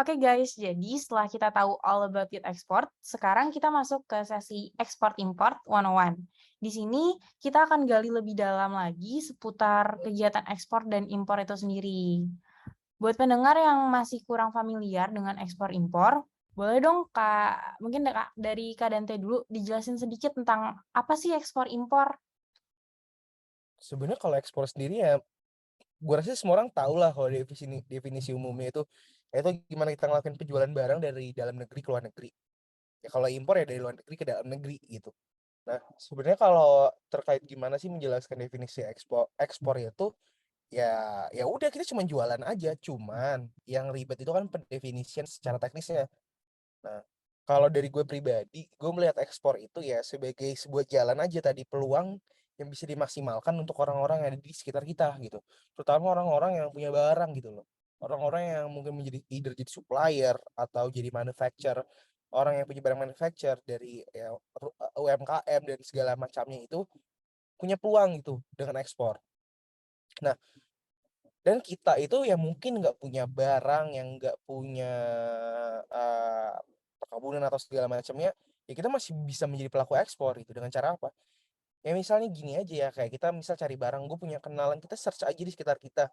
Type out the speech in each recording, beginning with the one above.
Oke guys, jadi setelah kita tahu all about it export, sekarang kita masuk ke sesi Export Import 101. Di sini kita akan gali lebih dalam lagi seputar kegiatan ekspor dan impor itu sendiri. Buat pendengar yang masih kurang familiar dengan ekspor impor, boleh dong Kak, mungkin dari Kak Dante dulu dijelasin sedikit tentang apa sih ekspor impor? Sebenarnya kalau ekspor sendiri ya, gue rasa semua orang tahu lah kalau definisi umumnya itu gimana kita ngelakuin penjualan barang dari dalam negeri ke luar negeri. Ya kalau impor ya dari luar negeri ke dalam negeri gitu. Nah, sebenarnya kalau terkait gimana sih menjelaskan definisi ekspor ekspor itu ya ya udah kita cuma jualan aja, cuman yang ribet itu kan pendefinisian secara teknisnya. Nah, kalau dari gue pribadi, gue melihat ekspor itu ya sebagai sebuah jalan aja tadi peluang yang bisa dimaksimalkan untuk orang-orang yang ada di sekitar kita gitu. Terutama orang-orang yang punya barang gitu loh. Orang-orang yang mungkin menjadi either jadi supplier atau jadi manufacturer, orang yang punya barang manufacturer dari ya, UMKM dan segala macamnya itu punya peluang gitu dengan ekspor. Nah, dan kita itu yang mungkin nggak punya barang, yang nggak punya uh, perkebunan atau segala macamnya, ya kita masih bisa menjadi pelaku ekspor gitu. Dengan cara apa? Ya misalnya gini aja ya, kayak kita misal cari barang, gue punya kenalan, kita search aja di sekitar kita.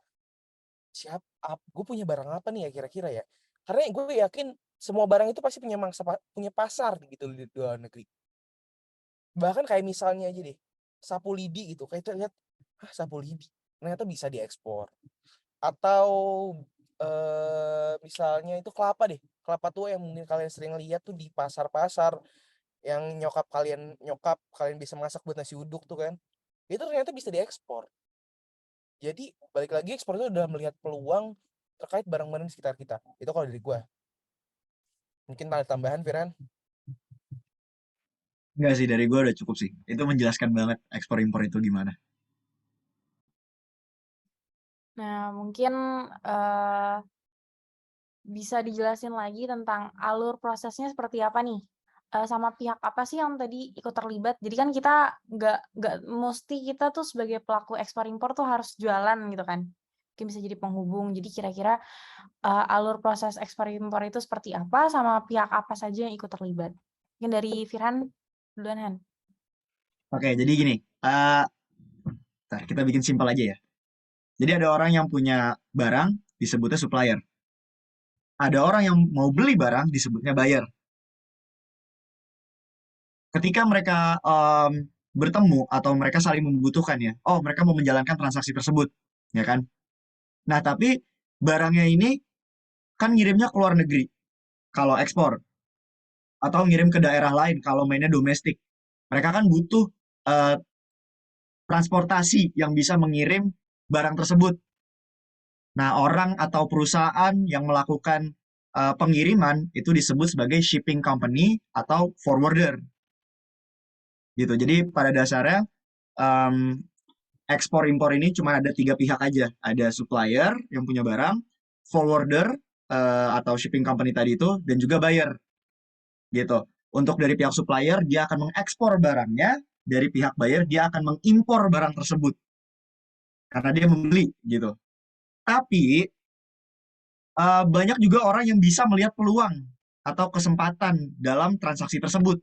Gue punya barang apa nih ya kira-kira ya? Karena gue yakin semua barang itu pasti punya pasar gitu di luar negeri. Bahkan kayak misalnya aja deh, sapu lidi gitu. Kayak kita lihat, sapu lidi ternyata bisa diekspor. Atau misalnya itu kelapa deh, kelapa tua yang mungkin kalian sering lihat tuh di pasar-pasar, yang nyokap kalian bisa masak buat nasi uduk tuh kan, itu ternyata bisa diekspor. Jadi balik lagi ekspor itu udah melihat peluang terkait barang-barang di sekitar kita. Itu kalau dari gua. Mungkin ada tambahan, Firan? Enggak sih, dari gue udah cukup sih. Itu menjelaskan banget ekspor impor itu gimana. Nah, mungkin eh, bisa dijelasin lagi tentang alur prosesnya seperti apa nih? Sama pihak apa sih yang tadi ikut terlibat? Jadi kan kita nggak mesti kita tuh sebagai pelaku ekspor impor tuh harus jualan gitu kan. Mungkin bisa jadi penghubung. Jadi kira-kira alur proses ekspor impor itu seperti apa sama pihak apa saja yang ikut terlibat? Mungkin dari Firhan duluan Han. Oke, jadi gini. eh Ntar, kita bikin simpel aja ya. Jadi ada orang yang punya barang, disebutnya supplier. Ada orang yang mau beli barang, disebutnya buyer. Ketika mereka bertemu atau mereka saling membutuhkan ya, oh mereka mau menjalankan transaksi tersebut, ya kan? Nah, tapi barangnya ini kan ngirimnya ke luar negeri kalau ekspor, atau ngirim ke daerah lain kalau mainnya domestik. Mereka kan butuh eh, transportasi yang bisa mengirim barang tersebut. Nah, orang atau perusahaan yang melakukan pengiriman itu disebut sebagai shipping company atau forwarder gitu. Jadi pada dasarnya um, ekspor impor ini cuma ada tiga pihak aja. Ada supplier yang punya barang, forwarder atau shipping company tadi itu, dan juga buyer gitu. Untuk dari pihak supplier dia akan mengekspor barangnya, dari pihak buyer dia akan mengimpor barang tersebut karena dia membeli gitu. Tapi banyak juga orang yang bisa melihat peluang atau kesempatan dalam transaksi tersebut.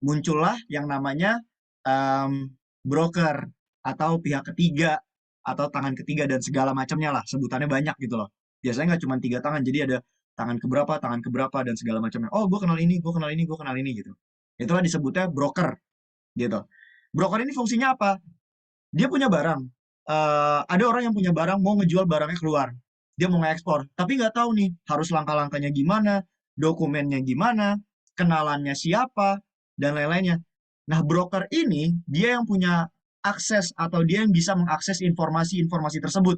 Muncullah yang namanya um, broker atau pihak ketiga atau tangan ketiga dan segala macamnya lah. Sebutannya banyak gitu loh. Biasanya nggak cuma tiga tangan, jadi ada tangan keberapa dan segala macamnya. Oh, gue kenal ini, gue kenal ini, gue kenal ini gitu. Itulah disebutnya broker gitu. Broker ini fungsinya apa? Dia punya barang. Ada orang yang punya barang mau ngejual barangnya keluar. Dia mau ngekspor, tapi nggak tahu nih harus langkah-langkahnya gimana, dokumennya gimana, kenalannya siapa, dan lain-lainnya. Nah, broker ini dia yang punya akses atau dia yang bisa mengakses informasi-informasi tersebut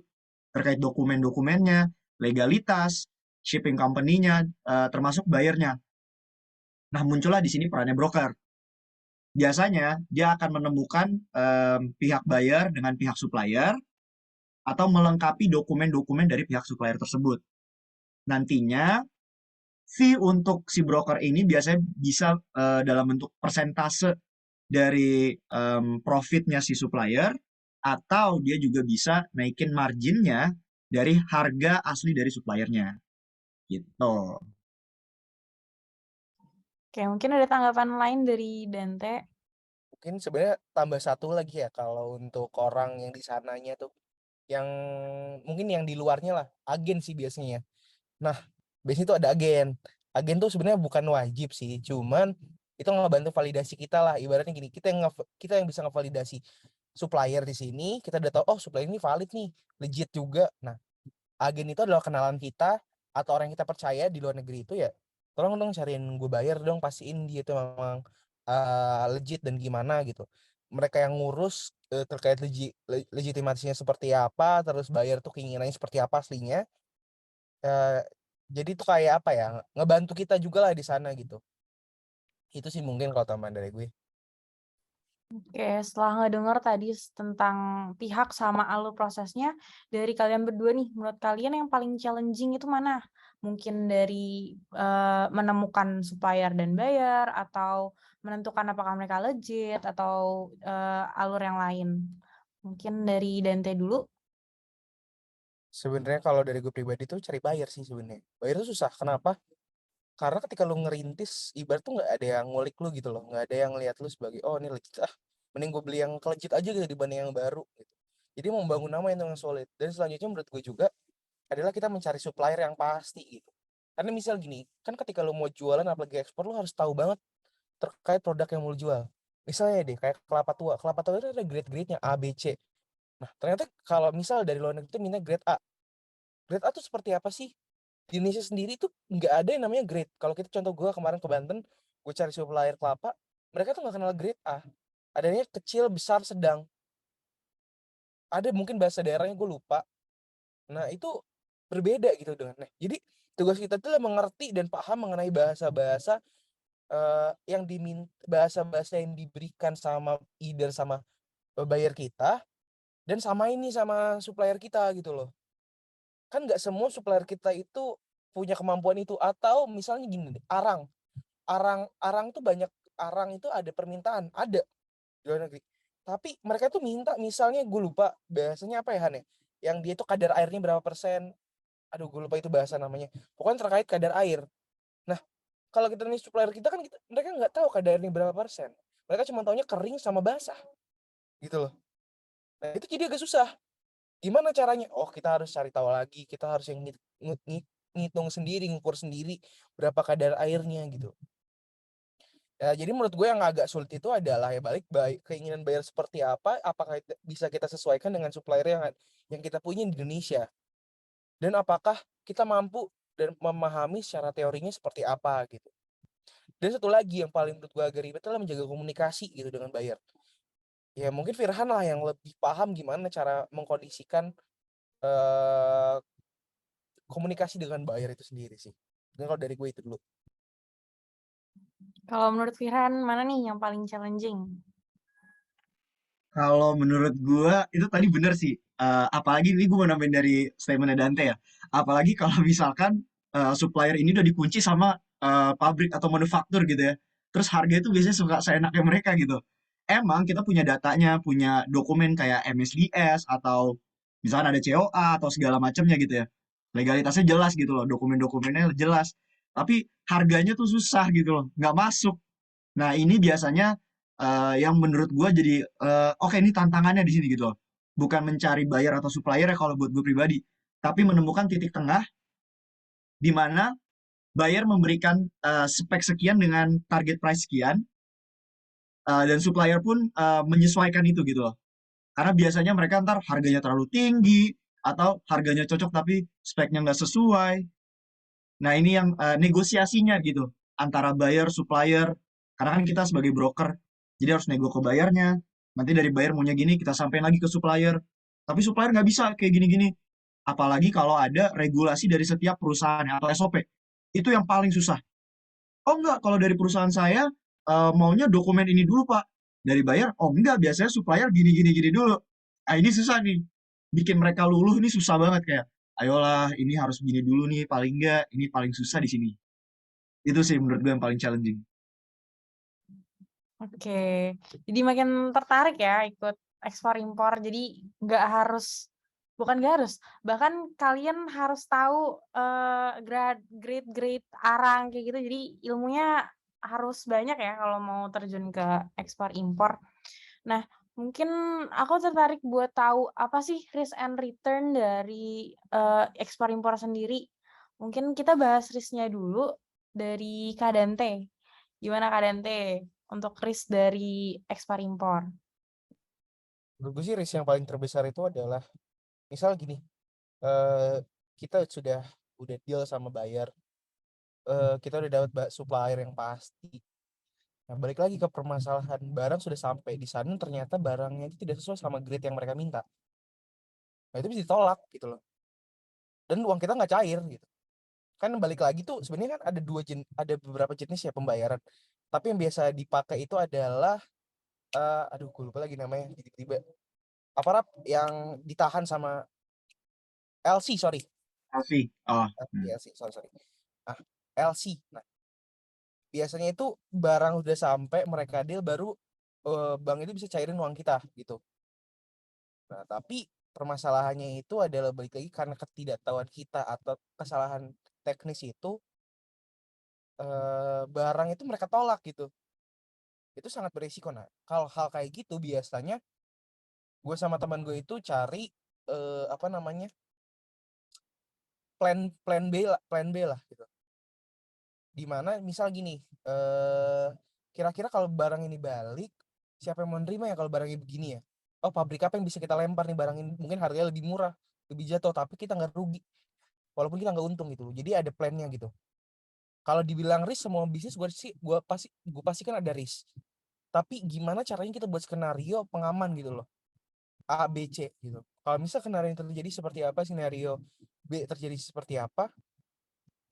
terkait dokumen-dokumennya, legalitas, shipping company-nya, termasuk bayarnya. Nah, muncullah di sini perannya broker. Biasanya dia akan menemukan pihak buyer dengan pihak supplier atau melengkapi dokumen-dokumen dari pihak supplier tersebut. Nantinya fee untuk si broker ini biasanya bisa dalam bentuk persentase dari profitnya si supplier, atau dia juga bisa naikin marginnya dari harga asli dari suppliernya. gitu. Oke, mungkin ada tanggapan lain dari Dante? Mungkin sebenarnya tambah satu lagi ya kalau untuk orang yang di sananya tuh, yang mungkin yang di luarnya lah, agen sih biasanya. Nah, biasanya tuh ada agen. Agen tuh sebenarnya bukan wajib sih, cuman itu ngebantu validasi kita lah. Ibaratnya gini, kita yang bisa ngevalidasi supplier di sini, kita udah tahu oh supplier ini valid nih, legit juga. Nah, agen itu adalah kenalan kita atau orang yang kita percaya di luar negeri itu ya. Tolong dong cariin gue bayar dong, pastiin dia itu memang legit dan gimana gitu. Mereka yang ngurus terkait legitimasinya seperti apa, terus bayar tuh keinginannya seperti apa aslinya. Eh, jadi itu kayak apa ya, ngebantu kita juga lah di sana gitu. Itu sih mungkin kalau tambahan dari gue. Oke, setelah ngedenger tadi tentang pihak sama alur prosesnya, dari kalian berdua nih, menurut kalian yang paling challenging itu mana? Mungkin dari menemukan supplier dan bayar, atau menentukan apakah mereka legit, atau alur yang lain. Mungkin dari Dante dulu. Sebenarnya kalau dari gue pribadi tuh cari bayar sih sebenarnya. Bayar tuh susah. Kenapa? Karena ketika lu ngerintis, ibarat tuh nggak ada yang ngulik lu gitu loh, nggak ada yang ngeliat lu sebagai oh ini legit, mending gue beli yang legit aja gitu dibanding yang baru gitu. Jadi membangun nama yang solid. Dan selanjutnya menurut gue juga adalah kita mencari supplier yang pasti gitu. Karena misal gini, kan ketika lu mau jualan apalagi ekspor, lu harus tahu banget terkait produk yang mau lu jual. Misalnya deh kayak kelapa tua itu ada grade-grade-nya A, B, C. Nah ternyata kalau misal dari luar negeri itu minta grade A. Grade A tuh seperti apa sih? Di Indonesia sendiri tuh nggak ada yang namanya grade. Kalau kita contoh gue kemarin ke Banten, gue cari supplier kelapa, mereka tuh nggak kenal grade A. Adanya kecil, besar, sedang. Ada mungkin bahasa daerahnya gue lupa. Nah itu berbeda gitu dengan. Nah, jadi tugas kita tuh mengerti dan paham mengenai bahasa-bahasa yang bahasa-bahasa yang diberikan sama either sama buyer kita dan sama ini sama supplier kita gitu loh. Kan nggak semua supplier kita itu punya kemampuan itu, atau misalnya gini deh, arang tuh banyak, arang itu ada permintaan, ada di luar negeri. Tapi mereka tuh minta misalnya gue lupa bahasanya apa ya Han ya, yang dia tuh kadar airnya berapa persen. Aduh gue lupa itu bahasa namanya. Pokoknya terkait kadar air. Nah, kalau kita nih supplier kita kan mereka nggak tahu kadarnya berapa persen. Mereka cuma taunya kering sama basah. Gitu loh. Nah, itu jadi agak susah. Gimana caranya? Oh, kita harus cari tahu lagi, kita harus yang ngitung sendiri, ngukur sendiri berapa kadar airnya gitu. Ya, jadi menurut gue yang agak sulit itu adalah ya balik keinginan bayar seperti apa, apakah bisa kita sesuaikan dengan supplier yang kita punya di Indonesia, dan apakah kita mampu dan memahami secara teorinya seperti apa gitu. Dan satu lagi yang paling menurut gue agak ribet adalah menjaga komunikasi gitu dengan buyer. Ya mungkin Firhan lah yang lebih paham gimana cara mengkondisikan eh, komunikasi dengan buyer itu sendiri sih. Dan kalau dari gue itu dulu. Kalau menurut Firhan, mana nih yang paling challenging? Kalau menurut gua itu tadi bener sih. Apalagi ini gue mau nambahin dari statementnya Dante ya. Apalagi kalau misalkan supplier ini udah dikunci sama pabrik atau manufaktur gitu ya. Terus harga itu biasanya suka seenaknya mereka gitu. Emang kita punya datanya, punya dokumen kayak MSDS atau misalkan ada COA atau segala macamnya gitu ya. Legalitasnya jelas gitu loh, dokumen-dokumennya jelas. Tapi harganya tuh susah gitu loh, nggak masuk. Nah, ini biasanya yang menurut gue jadi oke ini tantangannya di sini gitu loh. Bukan mencari buyer atau supplier ya kalau buat gue pribadi, tapi menemukan titik tengah di mana buyer memberikan spek sekian dengan target price sekian dan supplier pun menyesuaikan itu gitu loh. Karena biasanya mereka ntar harganya terlalu tinggi atau harganya cocok tapi speknya nggak sesuai. Nah, ini yang negosiasinya gitu antara buyer, supplier. Karena kan kita sebagai broker, jadi harus nego ke bayarnya. Nanti dari buyer maunya gini, kita sampaikan lagi ke supplier. Tapi supplier nggak bisa kayak gini-gini. Apalagi kalau ada regulasi dari setiap perusahaan atau SOP. Itu yang paling susah. Oh enggak, kalau dari perusahaan saya maunya dokumen ini dulu Pak. Dari buyer, oh enggak, biasanya supplier gini-gini-gini dulu. Nah ini susah nih. Bikin mereka luluh ini susah banget kayak ayolah ini harus begini dulu nih paling enggak ini paling susah di sini itu sih menurut gue yang paling challenging. Oke, jadi makin tertarik ya ikut ekspor impor. Jadi nggak harus Bukan nggak harus, bahkan kalian harus tahu, grade-grade arang kayak gitu, jadi ilmunya harus banyak ya kalau mau terjun ke ekspor impor. Nah, mungkin aku tertarik buat tahu apa sih risk and return dari, ekspor impor sendiri. Mungkin kita bahas risk-nya dulu dari Kak Dante. Gimana Kak Dante untuk risk dari ekspor impor? Menurut gue sih risk yang paling terbesar itu adalah misal gini, kita udah deal sama buyer, kita udah dapat supplier yang pasti. Nah, balik lagi ke permasalahan barang sudah sampai di sana ternyata barangnya itu tidak sesuai sama grade yang mereka minta. Nah, itu bisa ditolak gitu loh. Dan uang kita nggak cair gitu. Kan balik lagi tuh sebenarnya kan ada beberapa jenis ya pembayaran. Tapi yang biasa dipakai itu adalah aduh gue lupa lagi namanya tiba-tiba. Apa Rap yang ditahan sama LC, sorry. Alfi. Oh. LC, sorry. Ah, LC. Nah, biasanya itu barang udah sampai mereka deal baru bank itu bisa cairin uang kita gitu. Nah, tapi permasalahannya itu adalah balik lagi karena ketidaktahuan kita atau kesalahan teknis itu barang itu mereka tolak gitu. Itu sangat beresiko. Nah, kalau hal kayak gitu biasanya gue sama teman gue itu cari apa namanya? plan B lah gitu. Dimana misal gini, kira-kira kalau barang ini balik, siapa yang mau nerima ya kalau barangnya begini ya? Oh, pabrik apa yang bisa kita lempar nih barang ini? Mungkin harganya lebih murah, lebih jatuh, tapi kita nggak rugi. Walaupun kita nggak untung gitu. Jadi ada plannya gitu. Kalau dibilang risk semua bisnis gue pasti kan ada risk. Tapi gimana caranya kita buat skenario pengaman gitu loh. A, B, C gitu. Kalau misal skenario yang terjadi seperti apa, skenario B terjadi seperti apa,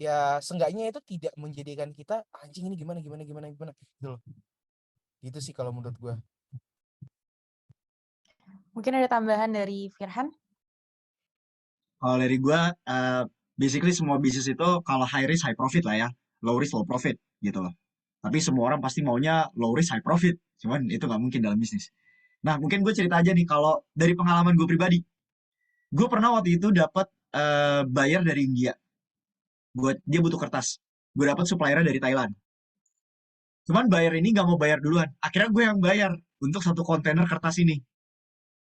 ya seenggaknya itu tidak menjadikan kita anjing ini gimana gitu loh. Gitu sih kalau menurut gue. Mungkin ada tambahan dari Firhan? Kalau dari gue, basically semua bisnis itu kalau high risk high profit lah ya, low risk low profit gitu loh. Tapi semua orang pasti maunya low risk high profit, cuman itu nggak mungkin dalam bisnis. Nah, mungkin gue cerita aja nih kalau dari pengalaman gue pribadi. Gue pernah waktu itu dapat buyer dari India. Dia butuh kertas. Gue dapat suppliernya dari Thailand. Cuman buyer ini nggak mau bayar duluan. Akhirnya gue yang bayar untuk satu kontainer kertas ini.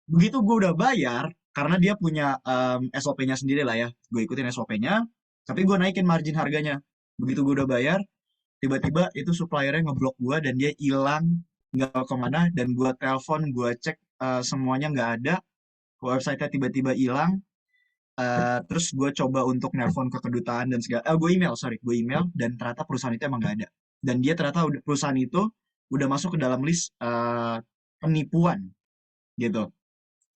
Begitu gue udah bayar, karena dia punya SOP-nya sendiri lah ya. Gue ikutin SOP-nya, tapi gue naikin margin harganya. Begitu gue udah bayar, tiba-tiba itu suppliernya ngeblok gue dan dia hilang, nggak tahu kemana. Dan gue telepon, gue cek semuanya nggak ada. Website-nya tiba-tiba hilang. Terus gue coba untuk nelpon ke kedutaan dan segala. Gue email dan ternyata perusahaan itu emang nggak ada. Dan dia ternyata perusahaan itu udah masuk ke dalam list penipuan gitu.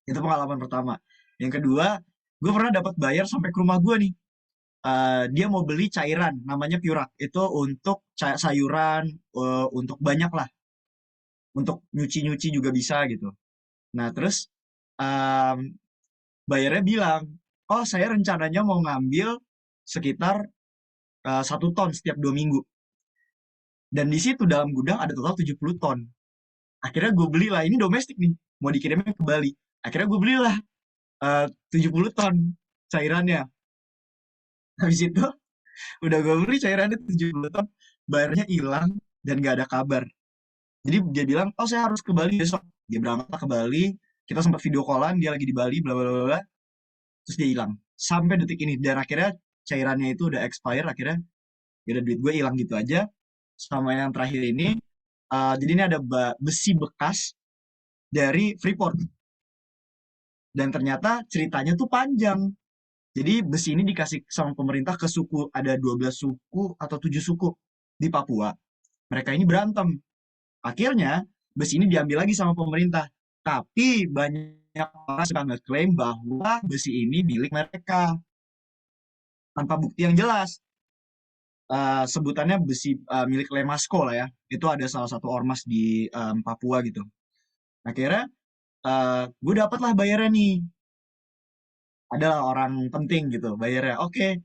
Itu pengalaman pertama. Yang kedua, gue pernah dapat bayar sampai ke rumah gue nih. Dia mau beli cairan, namanya Purak. Itu untuk sayuran, untuk banyak lah. Untuk nyuci-nyuci juga bisa gitu. Nah, terus bayarnya bilang, oh saya rencananya mau ngambil sekitar 1 ton setiap 2 minggu. Dan di situ dalam gudang ada total 70 ton. Akhirnya gue belilah, ini domestik nih, mau dikirimnya ke Bali. Akhirnya gue belilah 70 ton cairannya. Habis itu udah gue beli cairannya 70 ton, bayarnya hilang dan gak ada kabar. Jadi dia bilang, oh saya harus ke Bali besok. Dia berangkat ke Bali, kita sempat video callan, dia lagi di Bali, bla bla bla bla. Terus dia hilang. Sampai detik ini. Dan akhirnya cairannya itu udah expire, akhirnya ya udah duit gue hilang gitu aja. Sama yang terakhir ini, jadi ini ada besi bekas dari Freeport. Dan ternyata ceritanya tuh panjang. Jadi besi ini dikasih sama pemerintah ke suku, ada 12 suku atau 7 suku di Papua. Mereka ini berantem. Akhirnya besi ini diambil lagi sama pemerintah. Tapi banyak orang suka ngeklaim bahwa besi ini milik mereka tanpa bukti yang jelas. Sebutannya besi milik Lemasco lah ya. Itu ada salah satu ormas di Papua gitu. Akhirnya gue dapatlah bayarnya nih. Adalah orang penting gitu bayarnya. Oke,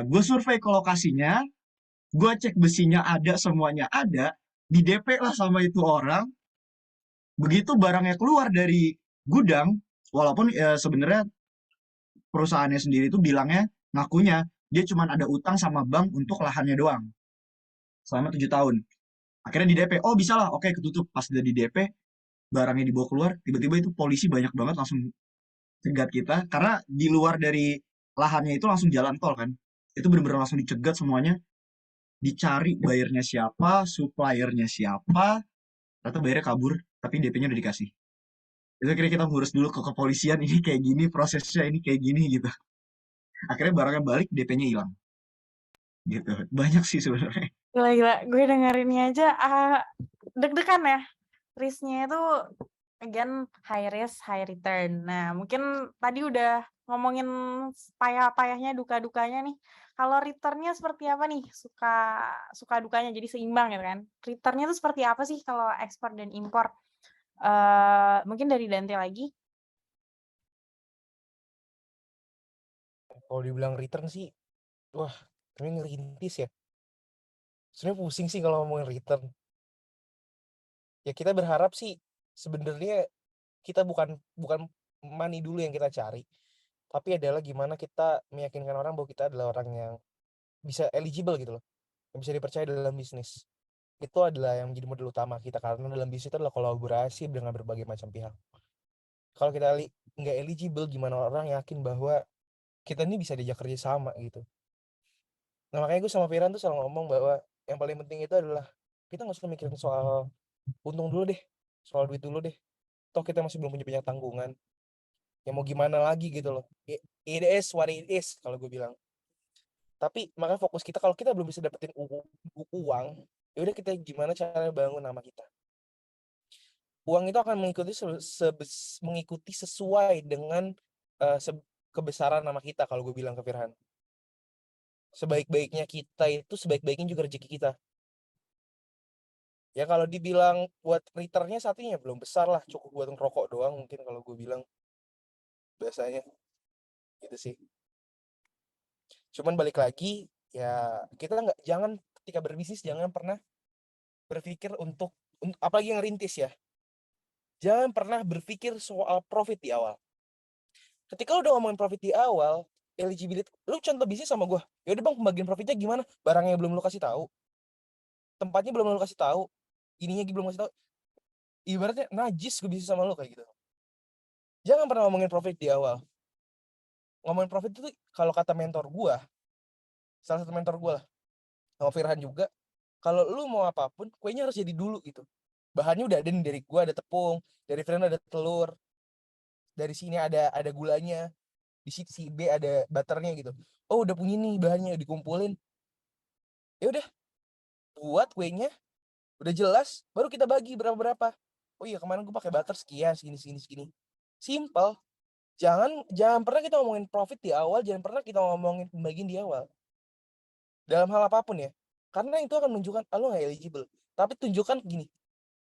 gue survei ke lokasinya, gue cek besinya ada, semuanya ada, di DP lah sama itu orang. Begitu barangnya keluar dari gudang, walaupun sebenarnya perusahaannya sendiri tuh bilangnya, ngakunya dia cuma ada utang sama bank untuk lahannya doang selama 7 tahun. Akhirnya di DP, oh bisa lah, oke ketutup. Pas udah di DP, barangnya dibawa keluar, tiba-tiba itu polisi banyak banget langsung cegat kita, karena di luar dari lahannya itu langsung jalan tol kan. Itu bener-bener langsung dicegat semuanya, dicari bayarnya siapa, suppliernya siapa, ternyata bayarnya kabur, tapi DP-nya udah dikasih. Itu akhirnya kita ngurus dulu ke kepolisian, ini kayak gini, prosesnya ini kayak gini gitu. Akhirnya barangnya balik, DP-nya hilang. Gitu. Banyak sih sebenarnya. Gila, gue dengerinnya aja deg-degan ya. Risk-nya itu again high risk, high return. Nah, mungkin tadi udah ngomongin payah-payahnya, duka-dukanya nih. Kalau return-nya seperti apa nih? Suka dukanya jadi seimbang gitu kan. Return-nya itu seperti apa sih kalau ekspor dan impor? Mungkin dari Dante lagi. Kalau dibilang return sih, wah, kami ngerintis ya. Sebenarnya pusing sih kalau ngomongin return. Ya kita berharap sih sebenarnya kita bukan money dulu yang kita cari, tapi adalah gimana kita meyakinkan orang bahwa kita adalah orang yang bisa eligible gitu loh, yang bisa dipercaya dalam bisnis. Itu adalah yang menjadi modal utama kita, karena dalam bisnis itu adalah kolaborasi dengan berbagai macam pihak. Kalau kita nggak eligible, gimana orang yakin bahwa kita ini bisa diajak kerja sama gitu. Nah makanya gue sama Firan tuh selalu ngomong bahwa yang paling penting itu adalah kita nggak usah mikirin soal untung dulu deh, soal duit dulu deh. Toh kita masih belum punya banyak tanggungan. Ya mau gimana lagi gitu loh. It is what it is kalau gue bilang. Tapi makanya fokus kita, kalau kita belum bisa dapetin uang, ya udah kita gimana cara bangun nama kita. Uang itu akan mengikuti sesuai dengan kebesaran nama kita kalau gue bilang ke Firhan. Sebaik-baiknya kita itu sebaik-baiknya juga rezeki kita. Ya kalau dibilang buat returnnya satunya belum besar lah, cukup buat ngerokok doang mungkin kalau gue bilang biasanya gitu sih. Cuman balik lagi ya, kita jangan ketika berbisnis jangan pernah berpikir untuk apalagi yang rintis ya, jangan pernah berpikir soal profit di awal. Ketika lu udah ngomongin profit di awal, eligibility, lu contoh bisnis sama gue, ya udah bang, pembagian profitnya gimana? Barangnya belum lu kasih tahu, tempatnya belum lu kasih tahu, ininya belum kasih tahu, ibaratnya najis gue bisnis sama lu kayak gitu. Jangan pernah ngomongin profit di awal. Ngomongin profit itu kalau kata mentor gue, salah satu mentor gue lah, sama Firhan juga, kalau lu mau apapun, kuenya harus jadi dulu gitu. Bahannya udah ada nih, dari gue ada tepung, dari Firhan ada telur, dari sini ada gulanya, di si B ada butternya gitu. Oh udah punya nih bahannya, dikumpulin. Ya udah, buat kuenya, udah jelas, baru kita bagi berapa. Oh iya kemarin gue pakai butter sekian, segini. Simple. Jangan pernah kita ngomongin profit di awal, jangan pernah kita ngomongin pembagian di awal. Dalam hal apapun ya. Karena itu akan menunjukkan lo nggak eligible. Tapi tunjukkan gini,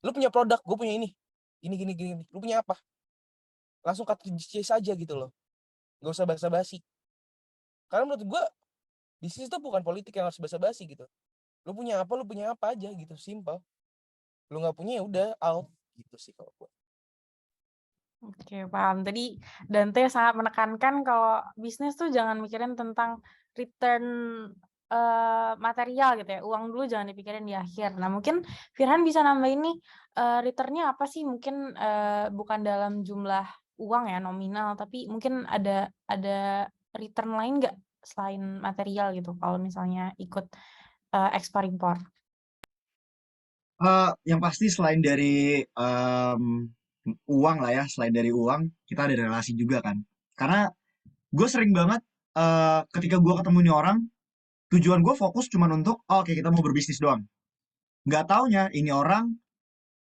lu punya produk, gue punya ini. Gini. Lu punya apa? Langsung cut to the chase aja gitu loh. Gak usah basa-basi. Karena menurut gue, bisnis itu bukan politik yang harus basa-basi gitu. Lu punya apa aja gitu, simple. Lu nggak punya ya udah out gitu sih kalau gue. Oke, paham. Tadi Dante sangat menekankan kalau bisnis tuh jangan mikirin tentang return material gitu ya. Uang dulu jangan dipikirin di akhir. Nah, mungkin Firhan bisa nambahin nih, return-nya apa sih? Mungkin bukan dalam jumlah uang ya, nominal, tapi mungkin ada return lain nggak selain material gitu kalau misalnya ikut ekspor impor? Yang pasti selain dari uang lah ya, selain dari uang, kita ada relasi juga kan. Karena gue sering banget ketika gue ketemu nih orang, tujuan gue fokus cuman untuk, oh, oke kita mau berbisnis doang. Nggak taunya ini orang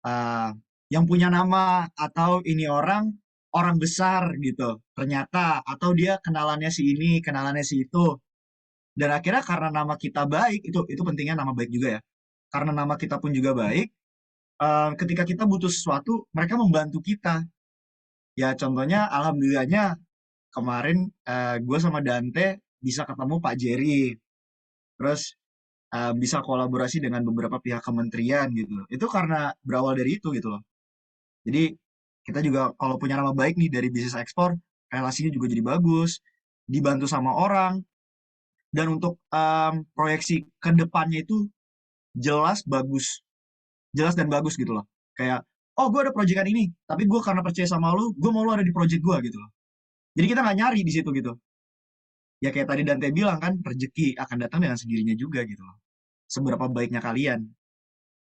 uh, yang punya nama, atau ini orang besar gitu. Ternyata, atau dia kenalannya si ini, kenalannya si itu. Dan akhirnya karena nama kita baik, itu pentingnya nama baik juga ya. Karena nama kita pun juga baik, ketika kita butuh sesuatu, mereka membantu kita. Ya contohnya, alhamdulillahnya kemarin gue sama Dante bisa ketemu Pak Jerry, terus bisa kolaborasi dengan beberapa pihak kementerian gitu. Itu karena berawal dari itu gitu loh. Jadi kita juga kalau punya nama baik nih dari bisnis ekspor, relasinya juga jadi bagus. dibantu sama orang, dan untuk proyeksi ke depannya itu jelas bagus, jelas dan bagus gitu loh. Kayak, oh gue ada proyekan ini, tapi gue karena percaya sama lu, gue mau lu ada di proyek gue gitu loh. Jadi kita nggak nyari di situ gitu. Ya kayak tadi Dante bilang kan, rezeki akan datang dengan sendirinya juga gitu loh. Seberapa baiknya kalian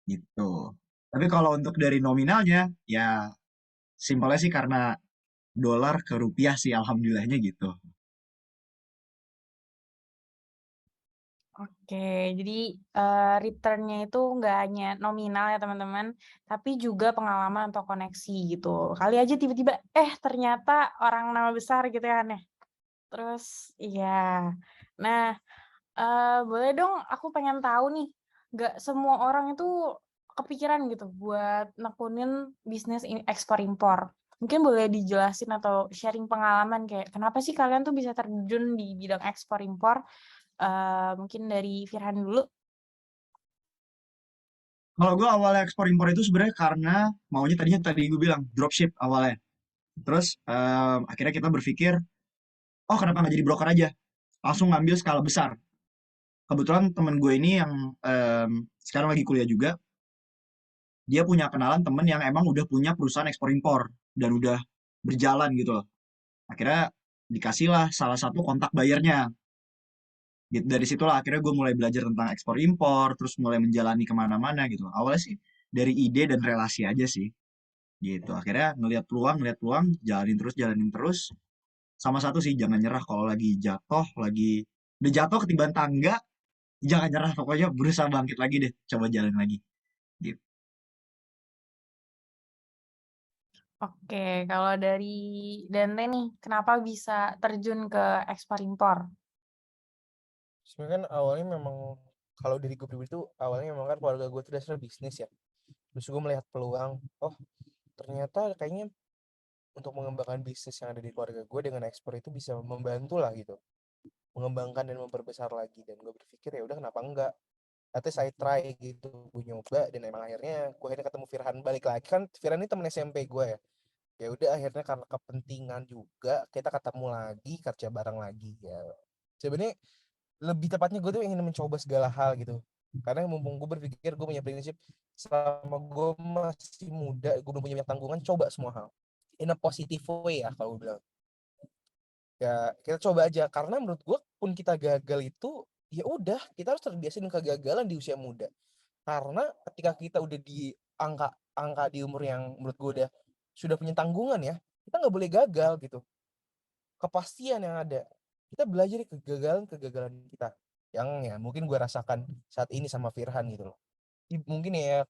gitu. Tapi kalau untuk dari nominalnya, ya simpelnya sih karena dolar ke rupiah sih alhamdulillahnya gitu. Oke, jadi return-nya itu nggak hanya nominal ya teman-teman, tapi juga pengalaman atau koneksi gitu. Kali aja tiba-tiba, ternyata orang nama besar gitu kan ya. Terus, iya. Nah, boleh dong aku pengen tahu nih, nggak semua orang itu kepikiran gitu buat nekunin bisnis ekspor impor. Mungkin boleh dijelasin atau sharing pengalaman kayak kenapa sih kalian tuh bisa terjun di bidang ekspor impor? Mungkin dari Firhan dulu. Kalau gue awalnya ekspor impor itu sebenarnya karena maunya tadi gue bilang dropship awalnya. Terus akhirnya kita berpikir, oh kenapa nggak jadi broker aja? Langsung ngambil skala besar. Kebetulan temen gue ini yang sekarang lagi kuliah juga, dia punya kenalan temen yang emang udah punya perusahaan ekspor impor dan udah berjalan gitu loh. Akhirnya dikasihlah salah satu kontak bayarnya. Gitu. Dari situlah akhirnya gue mulai belajar tentang ekspor impor, terus mulai menjalani kemana-mana gitu. Awalnya sih dari ide dan relasi aja sih, gitu. Akhirnya ngelihat peluang, jalanin terus. Sama satu sih, jangan nyerah kalau lagi jatuh, udah jatuh ketiban tangga, jangan nyerah pokoknya berusaha bangkit lagi deh, coba jalan lagi. Gitu. Oke, kalau dari Dante nih, kenapa bisa terjun ke ekspor impor? Sebenarnya kan awalnya memang kalau dari gue pribadi tuh awalnya memang kan keluarga gue tuh dasarnya bisnis ya. Terus gue melihat peluang, oh ternyata kayaknya untuk mengembangkan bisnis yang ada di keluarga gue dengan ekspor itu bisa membantu lah gitu, mengembangkan dan memperbesar lagi. Dan gue berpikir ya udah kenapa enggak, nanti saya try gitu, gue nyoba. Dan emang akhirnya ketemu Firhan balik lagi, kan Firhan ini temen SMP gue ya. Ya udah akhirnya karena kepentingan juga kita ketemu lagi, kerja bareng lagi ya. Sebenarnya lebih tepatnya gue tuh ingin mencoba segala hal gitu, karena mumpung gue berpikir, gue punya prinsip selama gue masih muda, gue belum punya banyak tanggungan, coba semua hal in a positive way ya kalau gue bilang. Ya kita coba aja, karena menurut gue pun kita gagal itu ya udah, kita harus terbiasa dengan kegagalan di usia muda. Karena ketika kita udah di angka di umur yang menurut gue udah sudah punya tanggungan ya, kita nggak boleh gagal gitu. Kepastian yang ada, kita belajar dari kegagalan kita yang ya mungkin gue rasakan saat ini sama Firhan gitu loh. Mungkin ya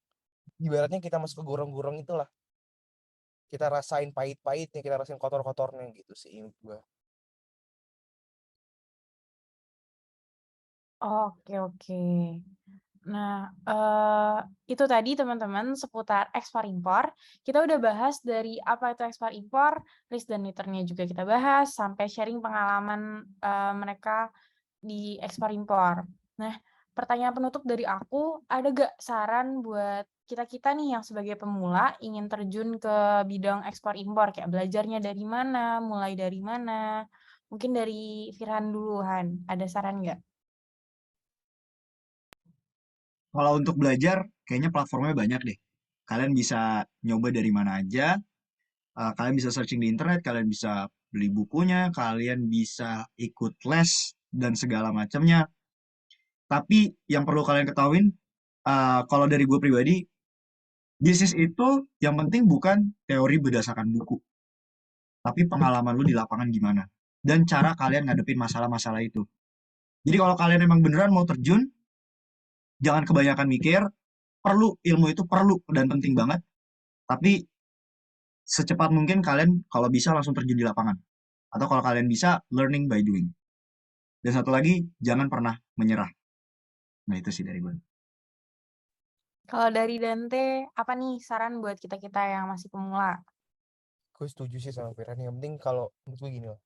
ibaratnya kita masuk ke gorong-gorong itulah, kita rasain pahit-pahitnya, kita rasain kotor-kotornya gitu sih menurut gue. Oke, oke. Nah, itu tadi teman-teman seputar ekspor impor. Kita udah bahas dari apa itu ekspor impor, risk dan return-nya juga kita bahas, sampai sharing pengalaman mereka di ekspor impor. Nah, pertanyaan penutup dari aku, ada gak saran buat kita-kita nih yang sebagai pemula ingin terjun ke bidang ekspor impor, kayak belajarnya dari mana, mulai dari mana? Mungkin dari Firhan dulu, Han. Ada saran nggak? Kalau untuk belajar, kayaknya platformnya banyak deh. Kalian bisa nyoba dari mana aja, kalian bisa searching di internet, kalian bisa beli bukunya, kalian bisa ikut les dan segala macamnya. Tapi yang perlu kalian ketahuin, kalau dari gue pribadi, bisnis itu yang penting bukan teori berdasarkan buku, tapi pengalaman lu di lapangan gimana. Dan cara kalian ngadepin masalah-masalah itu. Jadi kalau kalian emang beneran mau terjun, jangan kebanyakan mikir, ilmu itu perlu dan penting banget, tapi secepat mungkin kalian kalau bisa langsung terjun di lapangan. Atau kalau kalian bisa, learning by doing. Dan satu lagi, jangan pernah menyerah. Nah itu sih dari gue. Kalau dari Dante, apa nih saran buat kita-kita yang masih pemula? Gue setuju sih sama Firhan, yang penting kalau menurut gue gini loh,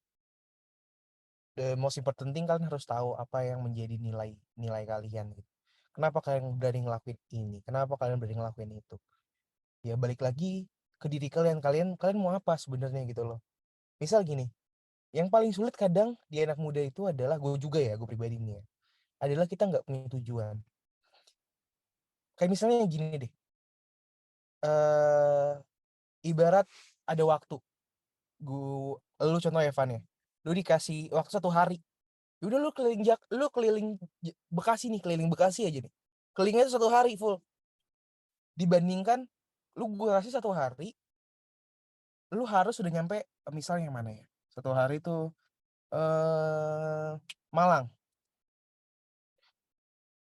the most important thing, kalian harus tahu apa yang menjadi nilai kalian gitu. Kenapa kalian berani ngelakuin ini, kenapa kalian berani ngelakuin itu. Ya balik lagi ke diri kalian, kalian mau apa sebenarnya gitu loh. Misal gini, Yang paling sulit kadang di anak muda itu adalah, gue juga ya, gue pribadi nih ya, adalah kita nggak punya tujuan. Kayak misalnya gini deh, eh ibarat ada waktu, lu contoh Evan ya, lu dikasih waktu 1 hari, ya udah lu keliling Bekasi nih, keliling Bekasi aja nih, kelilingnya itu 1 hari full, dibandingkan gue kasih 1 hari, lu harus sudah nyampe, misalnya yang mana ya, 1 hari itu Malang,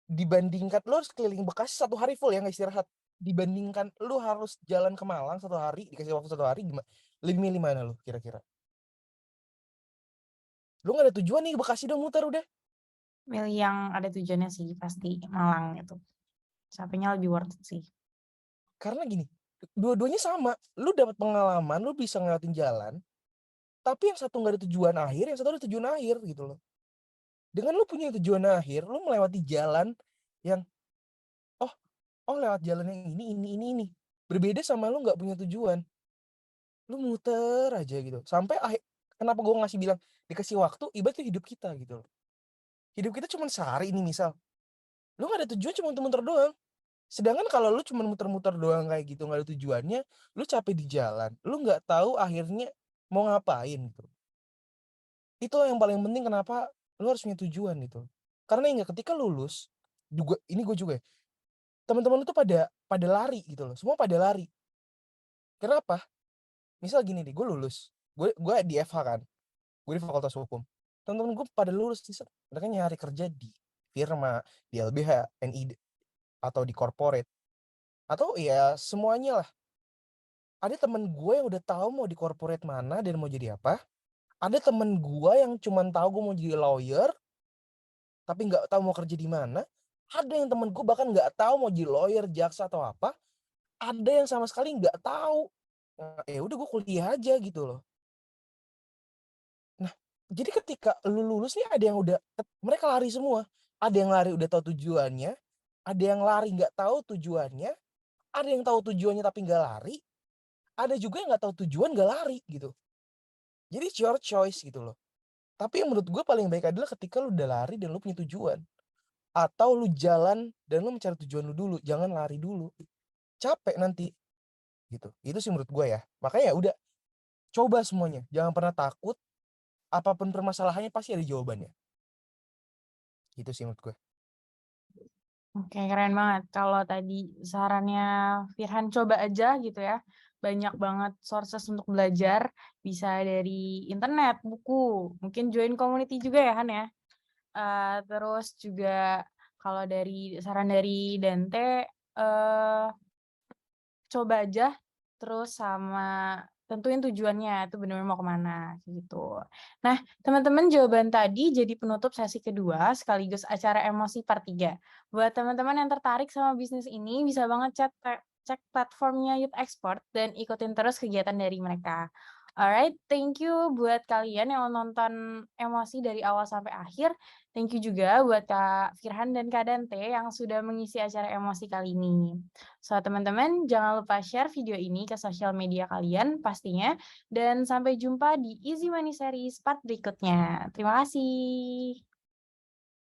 dibandingkan lu harus keliling Bekasi 1 hari full ya nggak istirahat, dibandingkan lu harus jalan ke Malang 1 hari, dikasih waktu 1 hari, lebih milih mana lu kira-kira? Lu nggak ada tujuan nih, Bekasi dong, muter udah. Milih yang ada tujuannya sih, pasti Malang itu. Capeknya lebih worth it sih. Karena gini, dua-duanya sama, lu dapat pengalaman, lu bisa ngelewatin jalan, tapi yang satu nggak ada tujuan akhir, yang satu ada tujuan akhir gitu loh. Dengan lu punya tujuan akhir, lu melewati jalan yang lewat jalan yang ini. Berbeda sama lu nggak punya tujuan. Lu muter aja gitu. Sampai kenapa gue ngasih bilang dikasih waktu, ibarat itu hidup kita gitu loh. Hidup kita cuma sehari ini misal. Lu nggak ada tujuan, cuma muter-muter doang. Sedangkan kalau lu cuma muter-muter doang kayak gitu, nggak ada tujuannya, lu capek di jalan, lu nggak tahu akhirnya mau ngapain gitu. Itu yang paling penting, kenapa lu harus punya tujuan gitu. Karena ingat ketika lulus, juga ini gue juga ya, teman-teman lu tuh pada lari gitu loh, semua pada lari. Kenapa? Misal gini deh, gue lulus, gue di FH kan, gue di Fakultas Hukum. Teman-teman gue pada lulus, mereka nyari kerja di firma, di LBH, NID, atau di corporate, atau ya semuanya lah. Ada temen gue yang udah tahu mau di corporate mana dan mau jadi apa. Ada temen gue yang cuman tahu gue mau jadi lawyer, tapi nggak tahu mau kerja di mana. Ada yang temen gue bahkan nggak tahu mau jadi lawyer, jaksa atau apa. Ada yang sama sekali nggak tahu. Nah, ya udah gue kuliah aja gitu loh. Nah, jadi ketika lu lulus nih, ada yang udah, mereka lari semua. Ada yang lari udah tahu tujuannya, ada yang lari nggak tahu tujuannya, ada yang tahu tujuannya tapi nggak lari, ada juga yang nggak tahu tujuan nggak lari gitu. Jadi it's your choice gitu loh. Tapi yang menurut gue paling baik adalah ketika lu udah lari dan lu punya tujuan. Atau lu jalan dan lu mencari tujuan lu dulu, jangan lari dulu. Capek nanti. Gitu. Itu sih menurut gue ya. Makanya ya udah, coba semuanya. Jangan pernah takut. Apapun permasalahannya pasti ada jawabannya. Gitu sih menurut gue. Oke, keren banget. Kalau tadi sarannya Firhan, coba aja gitu ya. Banyak banget sources untuk belajar. Bisa dari internet, buku, mungkin join community juga ya Han ya. Terus juga kalau dari saran dari Dante, coba aja, terus sama tentuin tujuannya, itu benar-benar mau kemana gitu. Nah, teman-teman, jawaban tadi jadi penutup sesi kedua sekaligus acara emosi part 3. Buat teman-teman yang tertarik sama bisnis ini, bisa banget cek platformnya Youth Export dan ikutin terus kegiatan dari mereka. Alright, thank you buat kalian yang nonton emosi dari awal sampai akhir. Thank you juga buat Kak Firhan dan Kak Dante yang sudah mengisi acara emosi kali ini. So, teman-teman, jangan lupa share video ini ke sosial media kalian pastinya. Dan sampai jumpa di Easy Money Series part berikutnya. Terima kasih.